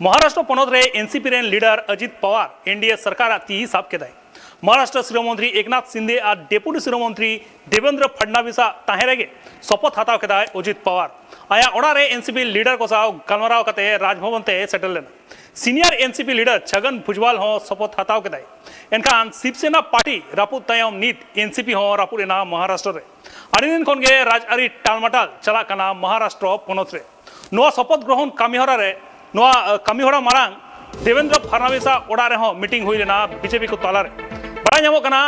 महाराष्ट्र पनत रे NCP rain leader Ajit Pawar NDA सरकार ती साब केदाय महाराष्ट्र श्रीमंत्री एकनाथ शिंदे और डेपुटी श्रीमंत्री देवेंद्र फडणवीस ताहेरेगे शपथ हताव केदाय अजित पवार आया ओड़ा रे एनसीपी लीडर को साव गलमाराव कते राजभवन ते सेटल लेना senior NCP leader Chhagan Bhujbal हो शपथ हताव केदाय एनखान शिवसेना पार्टी रापुद तायम नीत एनसीपी हो रापुद एना महाराष्ट्र रे आड़ी दिन खन गे राजआरी टालमाटाल चला कना महाराष्ट्र पनत रे नोआ शपथ ग्रहण कामिहरा रे नोआ कामिहरा मारांग देवेंद्र फडणवीस ओड़ा रे हो मीटिंग हुई लेना बीजेपी को ताला रे बड़ा नामो कना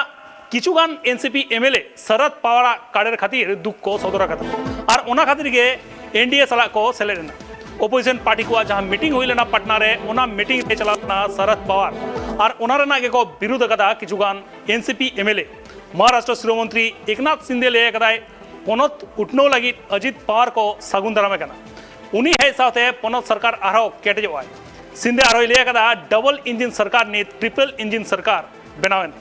किचुगान एनसीपी एमएलए शरद पवार काडेर खातिर दुख को सदर कता और ओना खातिर गे एनडीए सला को सेलेना ओपोजिशन पार्टी को जहां मीटिंग हुई लेना पटना रे ओना मीटिंग पे चलाना शरद पवार और ओना रेना गे को विरोध कदा किचुगान एनसीपी एमएलए महाराष्ट्र श्रीमंत्री एकनाथ शिंदे ले कदाय पनत उठनो लगी अजित पवार को सागुन दारामे कना उनी है साथे पनत सरकार आरो केटेजोय शिंदे आरो ले कदा डबल इंजिन सरकार ने ट्रिपल इंजिन सरकार बनावेन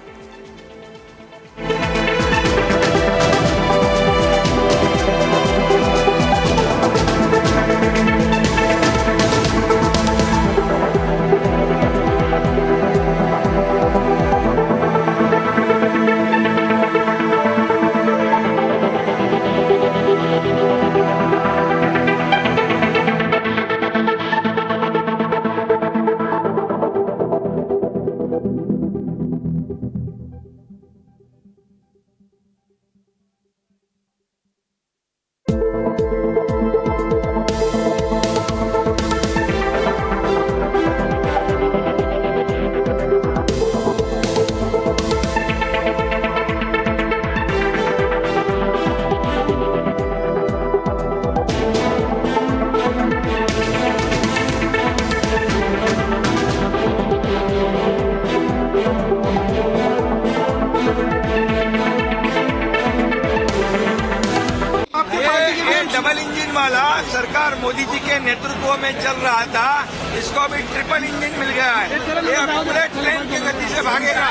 डबल इंजन वाला सरकार मोदी जी के नेतृत्व में चल रहा था, इसको भी ट्रिपल इंजन मिल गया है। ये अब बुलेट ट्रेन की गति से भागेगा।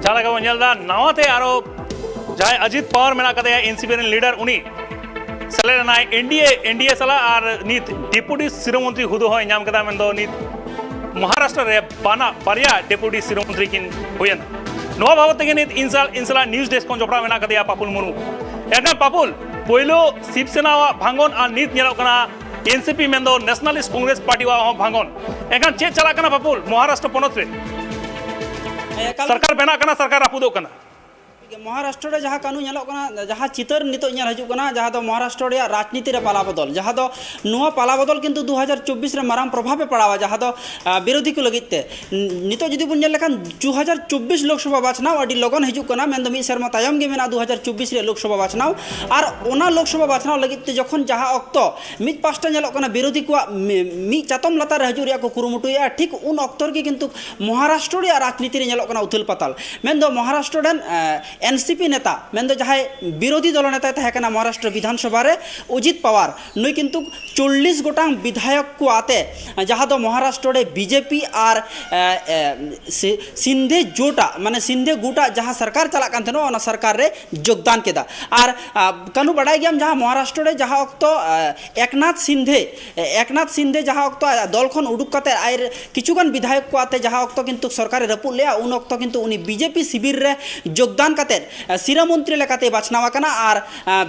जाला का वंजलदा नवाते आरो जाय अजित पवार मेना कदे एनसीपी रेन लीडर उनी सेलेना एनडीए सला और नीत डेपुटी श्रीमंत्री हुदो हो नाम कदा मेंदो नीत महाराष्ट्र रे बाना बारिया डेपुटी श्रीमंत्री किन होयन नोआ बाबत के नीत इंसला न्यूज डेस्क को जोपड़ा मेना कदे पापुल मुर्मू एना पापुल पोइलो शिवसेना वा भांगन और नीत नेलो कना एनसीपी मेंदो नेशनलिस्ट कांग्रेस पार्टी वा हो भांगन एखान चे चला कना पापुल महाराष्ट्र पनत रे सरकार बना कना सरकार आपुदो कना महाराष्ट्र रे जहाँ कानून नेलोकना जहाँ चितर नितो नेल हजुकना जहाँ दो महाराष्ट्र रे राजनीति रे पाला बदल जहाँ दो नुआ पाला बदल किंतु 2024 रे माराम प्रभाव पे पड़ावा जहाँ दो विरोधी को लगिते नितो जुदी बुन लेखान 2024 लोकसभा बाचनाव अडी लगन हजुकना मेन मी शर्मा तायम गे मेना 2024 रे लोकसभा बाचनाव और ओना लोकसभा बाचनाव लगिते जखन जहाँ अक्तो मित पास्टा नेलोकना विरोधी को मी चातम लता रे हजुरिया को कुरुमुटुया ठीक उन अक्तर के किंतु महाराष्ट्र रे राजनीति रे नेलोकना उथल पाताल मेन दो महाराष्ट्र रेन एनसीपी नेता मेन जहाँ विरोधी दल नेता तहकना महाराष्ट्र विधानसभा रे अजित पवार नुई किंतु 40 गोटांग विधायक को आते जहाँ दो महाराष्ट्र रे बीजेपी और सिंधे जोटा माने सिंधे गुटा जहाँ सरकार चला कान थेनो ओना सरकार रे योगदान केदा और कनु बड़ाई गयाम जहाँ महाराष्ट्र रे जहाँ अक्तो एकनाथ सिंधे जहाँ अक्तो दल खन उडुक कते आयर किछुगान विधायक को आते जहाँ अक्तो किंतु सरकार रपु ले उन अक्तो किंतु उनी बीजेपी शिविर रे योगदान कते शिरामंत्री लेकाते बाछनावा कना और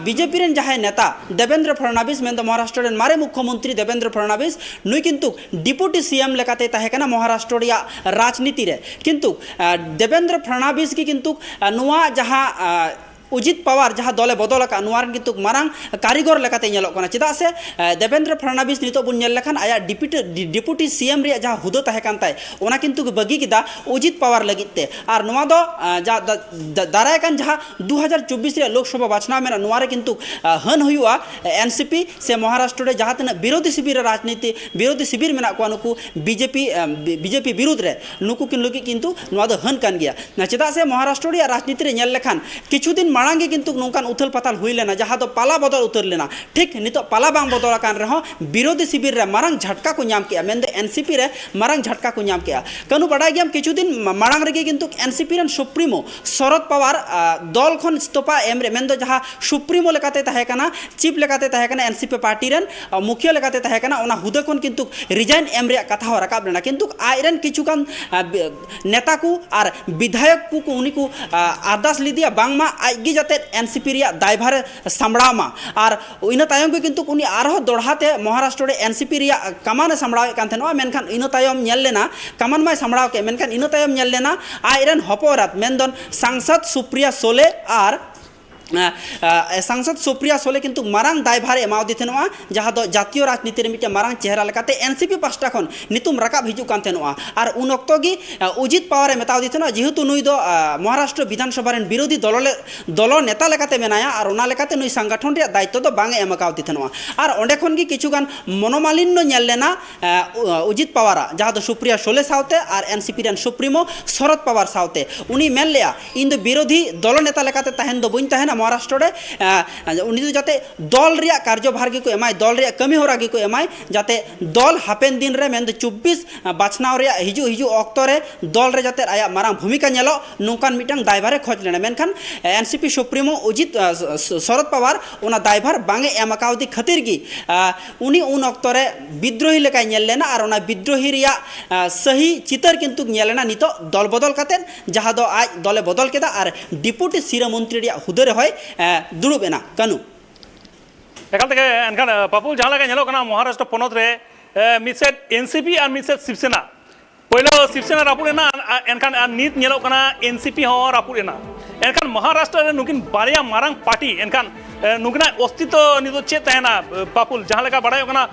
बीजेपी रेन जहाँ नेता देवेंद्र फडणवीस मेन महाराष्ट्र रेन मारे मुख्यमंत्री देवेंद्र फडणवीस नुई किंतु डिप्यूटी सीएम लेकाते तहकना महाराष्ट्र रे राजनीति रे किंतु देवेंद्र फडणवीस की किंतु नुआ जहाँ अजित पवार जहाँ दले बदल का नुआर किंतु मारांग कारीगर लेकाते नेलोक कना चेदा से देवेंद्र फडणवीस नितो बुन नेल लेखान आया डिप्यूटी सीएम रे जहाँ हुदो तहे कान ताय ओना किंतु बगी किदा अजित पवार लगिते और नुआ दो दाराय कान जहाँ 2024 रे लोकसभा बाचना में नुआरे किंतु हन हुआ एनसीपी से महाराष्ट्र रे जहाँ तना विरोधी शिविर राजनीति विरोधी शिविर में को नुकु बीजेपी विरुद्ध रे नुकु किन लगी किंतु नुआ दो हन कान गया चेदा से महाराष्ट्र रे राजनीति रे नेल लेखान किछु दिन मांग किंतु नौकान उथल पाताल हुई लेना जहाँ दो पाला बदल उतर लेना ठीक नितो पाला बांग बदल कान रहो विरोधी शिविर रे मारंग झटका को नाम किया मेन एनसीपी रे मारंग झटका को नाम किया कनु बड़ा गया किछु दिन मांग रे किंतु NCP run supremo Sharad Pawar दल खन इस्तफा एम रे मेन जहाँ सुप्रीमो लेकाते तहे कना चीफ लेकाते तहे कना एनसीपी पार्टी रन मुखिया लेकाते तहे कना ओना हुदा खन किंतु रिजाइन एम रे कथा हो रकाब लेना किंतु आयरन किछु कान नेता को और विधायक को उनी को आरदास लिदिया बांगमा आगे जाते एनसीपी रिया दायभार सामड़ामा और इन तायम के किंतु उनी आरो दोड़ाते महाराष्ट्र रे एनसीपी रिया कमान सामड़ावे कान थेनो मेनखान इन तायम नेल लेना कमान माय सामड़ाव के मेनखान इन तायम नेल लेना आयरन हपोरात मेनदन सांसद सुप्रिया सोले और सांसद सुप्रिया सोले किंतु मारंग दायभार एमाव दिथेनोआ जहाँ दो जातीय राजनीति रे मिटे मारंग चेहरा लेकाते एनसीपी पास्टा खन नितुम रकाब हिजु कान थेनोआ और उन ऑक्तो गी उजित पवार मेताव दिथेनो जेहेतु नुई दो महाराष्ट्र विधानसभा रेन विरोधी दल नेता लेकाते मेनाया और ओना लेकाते नुई संगठन रे दायित्व दो बांगे एमकाव दिथेनोआ और ओंडे खन गी किछु गान मनोमालिन्य नेल लेना उजित पवार जहाँ दो सुप्रिया सोले सावते और NCP rain supremo Sharad Pawar सावते उनी मेन लेया इन दो विरोधी दल नेता लेकाते तहन दो बुइन तहना महाराष्ट्र रे उनी जाते दल रिया कार्यभार गी को एमाय दल रिया कमी होरा गी को एमाय जाते दल हापेन दिन रे मेन 24 बाछनाव रिया हिजु ऑक्तो रे दल रे जाते आया मारांग भूमिका नेलो नोकान मिटंग दायभार खोज लेना मेनखान एनसीपी सुप्रीमो उजित शरद पवार ओना दायभार बांगे एमकावदी खातिर गी उनी उन ऑक्तो रे विद्रोही लेका नेल लेना और ओना विद्रोही रिया सही चितर किंतु नेलेना नितो दल बदल काते जहाँ दो आज दले बदल केदा और डिप्यूटी सीरा मंत्री रिया हुदे रे होय दुड़ुबेना कनु एकाल तक एनखान पापुल जहाँ लगा नेलो कना महाराष्ट्र पनत रे मिसेट एनसीपी और मिसेट शिवसेना पहले शिवसेना रापुरेना एनखान नीत नेलो कना एनसीपी हो रापुरेना एनखान महाराष्ट्र रे नुकिन बारिया मारंग पार्टी एनखान नुकिना अस्तित्व निदो चे तहना पापुल जहाँ लगा बड़ाय कना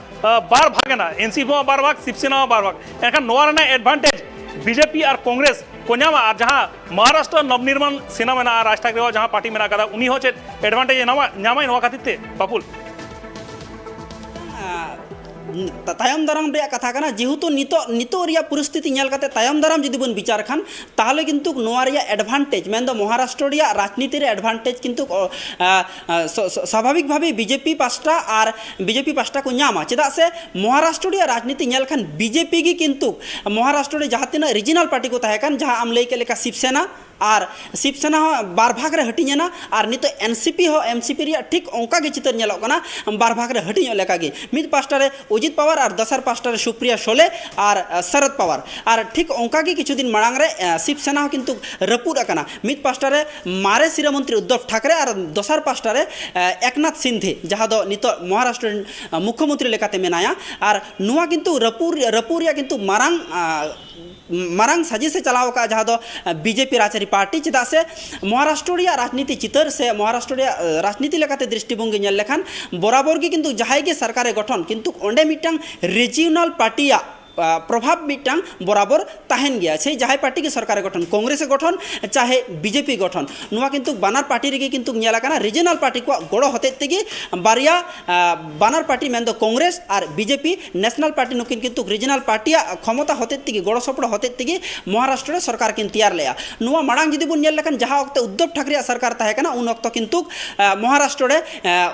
बार भागना एनसीपी हो बार भाग शिवसेना हो बार भाग एनखान नोआ रेना एडवांटेज बीजेपी और कांग्रेस को नामा और जहाँ महाराष्ट्र नवनिर्माण सेना में राज ठाकरे जहाँ पार्टी में कदा उन्हीं हो एडवांटेज नामा नवा खातिर पापुल तायम दाराम रे कथा कना जेहेतु नितो रिया परिस्थिति नेल काते तायम दाराम जदि बन विचार खान ताहले किंतु नोआ रिया एडवांटेज मेन दो महाराष्ट्र रिया राजनीति रे एडवांटेज किंतु स्वाभाविक भावे बीजेपी पास्टा और बीजेपी पास्टा को नामा चेदा से महाराष्ट्र रिया राजनीति नेल खान बीजेपी की किंतु महाराष्ट्र रे जहाँ तीना रिजनल पार्टी को तहे कान जहाँ आम लई के लेका शिवसेना और शिवसेना हो बार भाग रे हटिना और नितो एनसीपी हो एमसीपी रिया ठीक ओंका के चित्र नेलो कना बार भाग रे हटिनो लेका गे मिद पास्टा रे उजित पवार और दसर पास्टा रे सुप्रिया सोले और शरद पवार और ठीक ओंका के किछु दिन मांग रे शिवसेना हो किंतु रपुर अकना मिद पास्टा रे मारे शिरा मंत्री उद्धव ठाकरे और दसर पास्टा रे एकनाथ सिंधे जहाँ दो नितो महाराष्ट्र मुख्यमंत्री लेकाते मेनाया और नुआ किंतु रपुर या किंतु मारंग साजिश से चलाव का जहाँ दो बीजेपी राजनीति पार्टी चेदा से महाराष्ट्र राजनीति चितर से महाराष्ट्र राजनीति लेकाते दृष्टिभंगी नेल लेखान बराबर की किंतु जहाँ के सरकार गठन किंतु ओंडे मिटंग रिजियोनल पार्टिया प्रभाव मिटांग बराबर तहन गया से जहाँ पार्टी की सरकार गठन कांग्रेस गठन चाहे बीजेपी गठन नुआ किंतु बानार पार्टी रे किंतु नेलाकाना रिजनल पार्टी को गड़ो होते तेगी बारिया बानार पार्टी मेन दो कांग्रेस और बीजेपी नेशनल पार्टी नुकिन किंतु रिजनल पार्टिया क्षमता होते तेगी गड़ो सपड़ होते तेगी महाराष्ट्र सरकार किन तैयार लेया नुआ मांग जदि बन नेल लेखान जहाँ वक्त उद्धव ठाकरे सरकार तहे कना उन वक्त किंतु महाराष्ट्र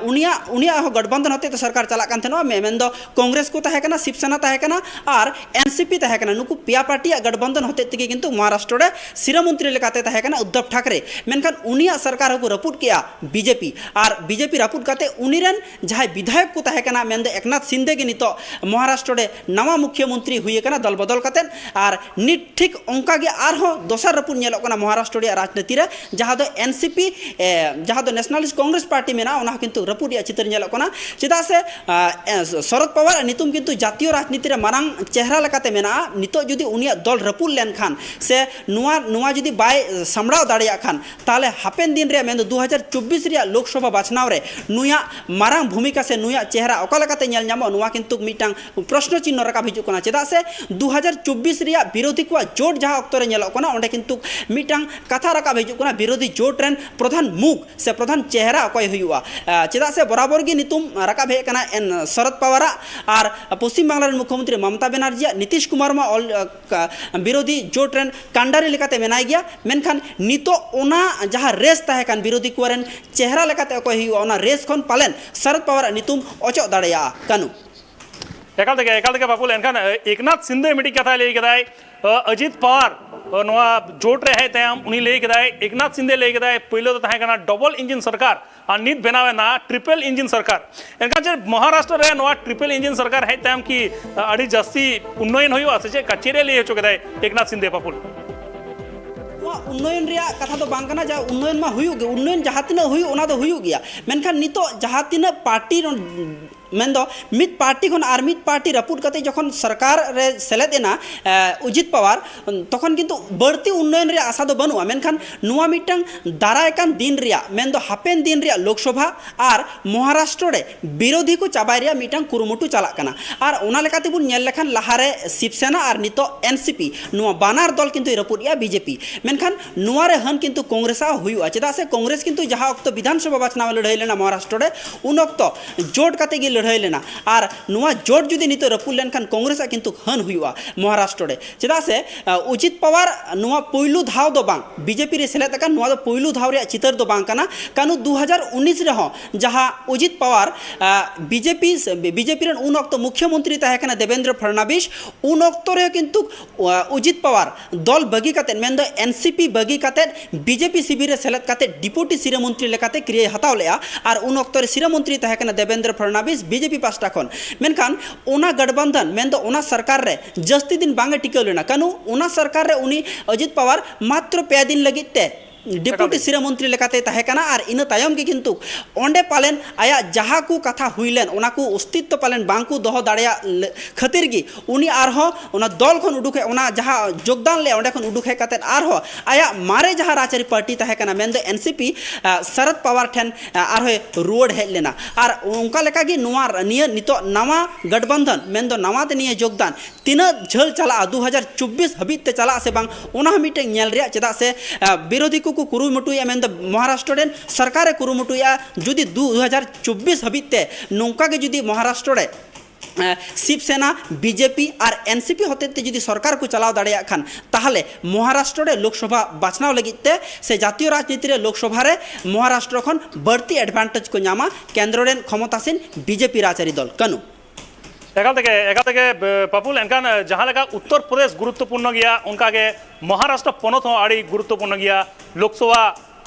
उनिया गठबंधन होते सरकार चला कान थेनो मेन दो कांग्रेस को तहे कना शिवसेना तहे कना और एनसीपी तहकना नुकु पिया पार्टी गठबंधन होते तक किंतु महाराष्ट्र रे सिरा मंत्री लेकाते तहकना उद्धव ठाकरे मेनखान उनिया सरकार को रपुट किया बीजेपी और बीजेपी रपुट काते उनिरन जहाँ विधायक को तहकना मेन एकनाथ सिंधे के नितो महाराष्ट्र रे नवा मुख्यमंत्री हुए कना दल बदल काते और निट ठीक ओंका के आरहो दोसर रपुट नेलोक कना महाराष्ट्र रे राजनीति रे जहाँ दो एनसीपी जहाँ दो नेशनलिस्ट कांग्रेस पार्टी में ना उना किंतु रपुट या चित्र नेलोक कना चेदा से शरद पवार नितुम किंतु जातीय राजनीति रे मारंग चेहरा लेकाते मेना नितो जुदी उनिया दल रपुल लेन खान से नुआ जुदी बाय सामड़ाव दाड़िया खान ताले हापेन दिन रे मेन 2024 रिया लोकसभा बाछनाव रे नुया मारंग भूमिका से नुया चेहरा ओका लेकाते नेल ᱧᱟᱢᱚᱜ नुआ किंतु मिटांग प्रश्न चिन्ह रकाब हिजुक कना चेदा से 2024 रिया विरोधी को जोट जहाँ अक्तो रे नेलोक कना ओंडे किंतु मिटांग कथा रकाब हिजुक कना विरोधी जोट रेन प्रधान मुख से प्रधान चेहरा अकय हुआ चेदा से बराबर गी नितुम रकाब हे कना एन शरद पवार और पश्चिम बांग्ला मुख्यमंत्री ममता बनर्जी नीतीश कुमार मा विरोधी जोट रेन कांडारी लेकाते मेनाय गया मेनखान नितो ओना जहाँ रेस ताहे कान विरोधी कुरेन चेहरा लेकाते अकोय हुआ ओना रेस खन पालेन शरद पवार नितुम अचो दाड़ेया कानू एकाल तक बापुल एनखान एकनाथ शिंदे मिट्टी कथा ले कदाय अजित पवार नवा जोट रे है तयम उनी ले कदाय एकनाथ शिंदे ले कदाय पहले तो तहे कना डबल इंजन सरकार और नित बनावे ना ट्रिपल इंजन सरकार एनखान जे महाराष्ट्र रे नवा ट्रिपल इंजन सरकार है तयम की अड़ी जस्ती उन्नयन होयो से जे कचेरे ले चो कदाय एकनाथ शिंदे बापुल उन्नयन रिया कथा तो बांग कना जा उन्नयन मा हुयु गे उन्नयन जहाँ तीना हुयु ओना दो हुयु गया मेनखान नितो जहाँ तीना पार्टी मेन दो मित पार्टी खन आर मित पार्टी रपुट कते जखन सरकार रे सेलेद एना अजित पवार तखन किंतु बढ़ती उन्नयन रे आशा दो बनुआ मेनखान नुआ मिटंग दारायकान दिन रिया मेन दो हापेन दिन रिया लोकसभा और महाराष्ट्र रे विरोधी को चाबाय रिया मिटंग कुरुमुटु चलाक कना और ओना लेकाते बुन नेल लेखान लहारे शिवसेना और नितो एनसीपी नुआ बानार दल किंतु रपुटिया बीजेपी मेनखान नुआ रे हन किंतु कांग्रेस हुआ चेदा से कांग्रेस किंतु जहाँ वक्त विधानसभा बाचनाव लड़ाई लेना महाराष्ट्र रे उन वक्त जोट कते गे लड़ाई लेना और नुआ जोट जुदी नितो रपुल लेनखान कांग्रेस किंतु हन हुआ महाराष्ट्र रे चेदा से अजित पवार नुआ पहिलु धाव दो बांग बीजेपी रे सेलेद का नुआ दो पहिलु धाव रे चितर दो बांग कना कानु 2019 रे हो जहां अजित पवार बीजेपी रे उन वक्त मुख्यमंत्री ताहे कना देवेंद्र फडणवीस उन वक्त रे किंतु अजित पवार दल बगी कते मेन दो एनसीपी बगी कते बीजेपी शिविर रे सेलेद कते डिप्यूटी सिरा मंत्री लेकाते क्रिया हताव लेया और उन वक्त रे सिरा मंत्री ताहे कना देवेंद्र फडणवीस बीजेपी पास्टा खन मेनखान ओना गठबंधन मेन दो ओना सरकार रे जस्ती दिन बांगे टिकाव लेना कानु ओना सरकार रे उनी अजित पवार मात्र 5 दिन लगित ते डिप्यूटी सिरा मंत्री लेकाते ताहे कना और इन तायम के किंतु ओंडे पालेन आया जहाँ को कथा हुईलेन ओना को अस्तित्व पालेन बांकु दोहो दाड़िया खातिर गी उनी आरहो ओना दल खन उडुके ओना जहाँ योगदान ले ओंडे खन उडुके काते आरहो आया मारे जहाँ राजरी पार्टी ताहे कना मेन दो एनसीपी शरद पवार ठेन आरहो रुआड़ हेज लेना और उनका लेका गी नुआ निया नितो नवा गठबंधन मेन दो नवा ते निया योगदान तीना झल चला 2024 हबीत ते चला से बांग ओना मिटे नेल रिया चेदा से विरोधी को कुरुमुटुया मेन महाराष्ट्र रेन सरकार कुरुमुटुया जुदी 2024 हबीते नौका के जुदी महाराष्ट्र रे शिवसेना बीजेपी और एनसीपी होते जुदी सरकार को चलाव दाड़िया खान ताहले महाराष्ट्र रे लोकसभा बाचनाव लगिते से जातीय राजनीति रे लोकसभा रे महाराष्ट्र खन बढ़ती एडवांटेज को नामा केंद्र रेन क्षमतासीन बीजेपी राजरी दल कनु एकाल तक पापुल एनखान जहाँ लेका उत्तर प्रदेश गुरुत्वपूर्ण गया उनका के महाराष्ट्र पनत हो आड़ी गुरुत्वपूर्ण गया लोकसभा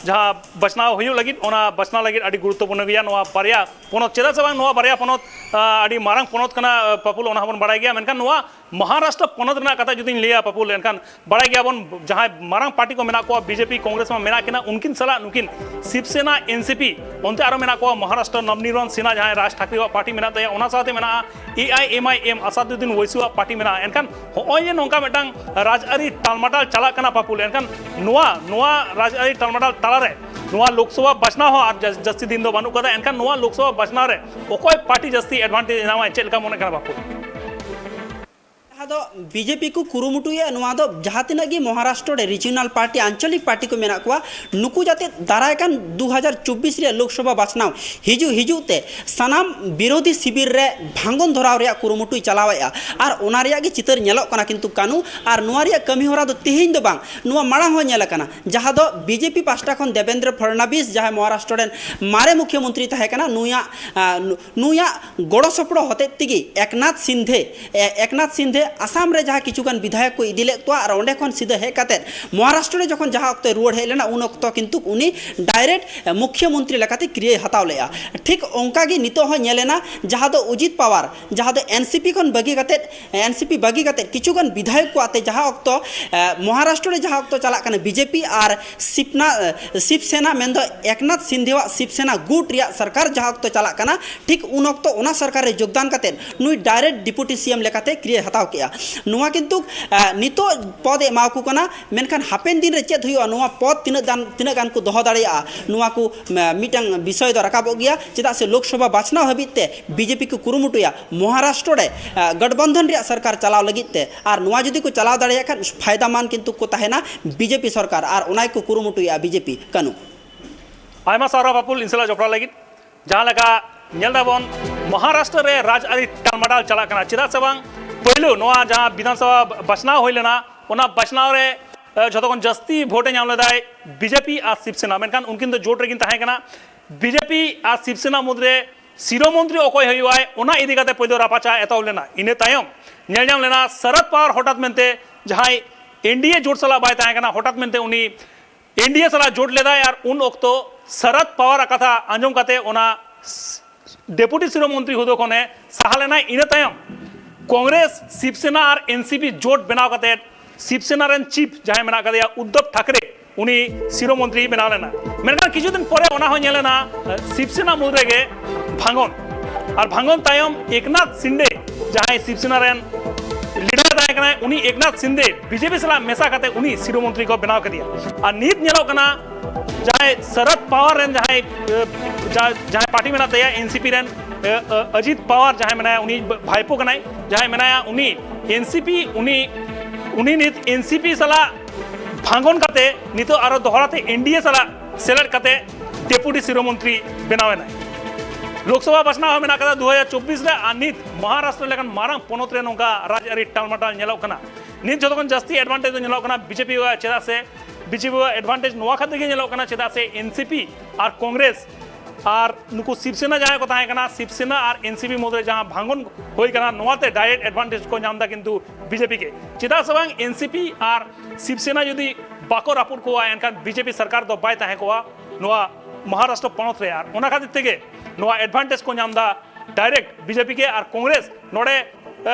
जहाँ बचनाव हुई लगी ओना बचनाव लगी आड़ी गुरुत्वपूर्ण गया नवा बारिया पनत चेदा से बांग नवा बारिया पनत आड़ी मारंग पनत कना पापुल ओना बन बाड़ाय गया मेनखान नवा महाराष्ट्र पनत रना कथा जुदी लिया पापुल एनखान बाड़ाय गया बन जहाँ मारंग पार्टी को मेना को बीजेपी कांग्रेस में मेना किना उनकिन सला नुकिन शिवसेना एनसीपी उनते आरो मेना को महाराष्ट्र नवनिर्माण सेना जहाँ राज ठाकरे पार्टी मेना तया ओना साथे मेना AIMIM असादुद्दीन ओवैसी पार्टी मेना एनखान होय नोंका मेटांग राजआरी टालमाटाल चला कना पापुल एनखान नोआ राजआरी टालमाटाल तालारे नोआ लोकसभा बचना हो और जस्ती दिन दो बानु कदा एनखान नोआ लोकसभा बचना रे ओकोय पार्टी जस्ती एडवांटेज नामा चेलका मोने कना पापुल दो बीजेपी को कुरुमुटुया नुआ दो जहाँ तीना गी महाराष्ट्र रे रिजनल पार्टी आंचलिक पार्टी को मेना कुआ नुकु जाते दारायकान 2024 रे लोकसभा बाचनाव हिजुते सनाम विरोधी शिविर रे भांगन धराव रे कुरुमुटुई चलावेया और ओना रिया गी चितर नेलोक कना किंतु कानु और नुआ रिया कमी होरा दो तिहिन दो बांग नुआ माड़ा हो नेल कना जहाँ दो बीजेपी पास्टा खन देवेंद्र फडणवीस जहाँ महाराष्ट्र रे मारे मुख्यमंत्री ताहे कना नुया गड़ो सपड़ो होते तिगी एकनाथ सिंधे आसाम रे जहाँ किचुगान विधायक को इदिले तो और ओंडे खन सीधे हे काते महाराष्ट्र रे जखन जहाँ वक्त रुआड़ हेज लेना उन वक्त किंतु उनी डायरेक्ट मुख्यमंत्री लेकाते क्रिया हताव लेया ठीक ओंका गी नितो हो नेलेना जहाँ दो अजित पवार जहाँ दो एनसीपी खन बगी काते किचुगान विधायक को आते जहाँ वक्त महाराष्ट्र रे जहाँ वक्त चला कना बीजेपी और शिवसेना मेन दो एकनाथ शिंदेवा शिवसेना गुट रिया सरकार जहाँ वक्त चला कना ठीक उन वक्त ओना सरकार रे योगदान काते नुई डायरेक्ट डिप्यूटी सीएम लेकाते क्रिया हताव नुआ किंतु नितो पद एमाकु कना मेनखान हापेन दिन रे चेद हुआ नुआ पद तीना गान को दोहो दाड़िया नुआ को मिटंग विषय दो राकाबो गया चेदा से लोकसभा बाचनाव हबीते बीजेपी को कुरुमुटुया महाराष्ट्र रे गठबंधन रे सरकार चलाव लगिते और नुआ जुदी को चलाव दाड़िया खान फायदामान किंतु को ताहेना बीजेपी सरकार और ओनाय को कुरुमुटुया बीजेपी कनु आयमा सारा बापुल इंसला जपड़ा लगी जहाँ लगा नेलदाबन महाराष्ट्र रे राजआरी टालमाटाल चला कना चेदा से बांग पहलू नवा जहाँ विधानसभा बचनाव हो लेना ओना बचनाव रे जतखन जस्ती भोटे नाम लेदाय बीजेपी और शिवसेना मेनखान उनकिन तो जोट रेगिन तहां कना बीजेपी और शिवसेना मुद्रे शिरोमंत्री अकय हुआ ओना इदी काते पहले रापाचा एतौ लेना इने तायम नेल नाम लेना शरद पवार हठात मेनते जहाँ एनडीए जोट सला बाय तहां कना हठात मेनते उनी एनडीए सला जोट लेदाय और उन ओक्तो शरद पवार कथा आंजम काते ओना डेपुटी शिरोमंत्री हुदो खने साहा लेना इने तायम कांग्रेस शिवसेना और एनसीपी जोट बनाव काते शिवसेना रेन चीफ जहाँ मेना कदेया उद्धव ठाकरे उनी शिरोमंत्री बनाव लेना मेनखान किछु दिन परे ओना हो नेलेना शिवसेना मुद्रे गे भांगन और भांगन तायम एकनाथ शिंदे जहाँ शिवसेना रेन लीडर ताहे कना उनी एकनाथ शिंदे बीजेपी सला मेसा काते उनी शिरोमंत्री को बनाव कदिया और नीत नेलो कना जहाँ शरद पवार रेन जहाँ पार्टी मेना तया एनसीपी रेन अजित पवार जहाँ मेना उनी भाईपो कनाय जहाँ मेना उनी एनसीपी उनी नित एनसीपी सला भांगन काते नितो आरो दोहराते एनडीए सला सेलेक्ट काते डेपुटी शिरोमंत्री बनावे ना लोकसभा बचना मेना कदा 2024 रे नित महाराष्ट्र लेकन मारांग पोनोत रे नोंका राजआरी टालमाटाल नेलो कना नित जतखन जस्ती एडवांटेज दो नेलो कना बीजेपी वा चेदा से बीजेपी वा एडवांटेज नोवा खाते गे नेलो कना चेदा से एनसीपी और कांग्रेस और नुकु शिवसेना जहाँ को ताहे कना शिवसेना और एनसीपी मुद्रे जहाँ भांगन होई कना नोवाते डायरेक्ट एडवांटेज को नामदा किंतु बीजेपी के चेदा सबांग एनसीपी और शिवसेना यदि बाको रापुर को एनखान बीजेपी सरकार दो बाय ताहे को नोवा महाराष्ट्र पोनोत रे यार ओना खातिर तेगे नोवा एडवांटेज को नामदा डायरेक्ट बीजेपी के और कांग्रेस नोडे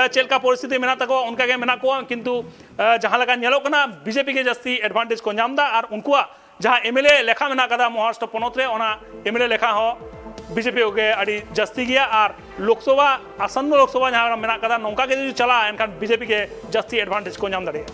चेलका परिस्थिति मेना तको उनका के मेना को किंतु जहाँ लगा नेलो कना बीजेपी के जस्ती एडवांटेज को नामदा और उनको जहाँ एमएलए लेखा मेना कदा महाराष्ट्र पोनोत रे ओना एमएलए लेखा हो बीजेपी के अड़ी जस्ती गया और लोकसभा आसन्न लोकसभा जहाँ मेना कदा नौका के चला एनखान बीजेपी के जस्ती एडवांटेज को नाम दाड़े।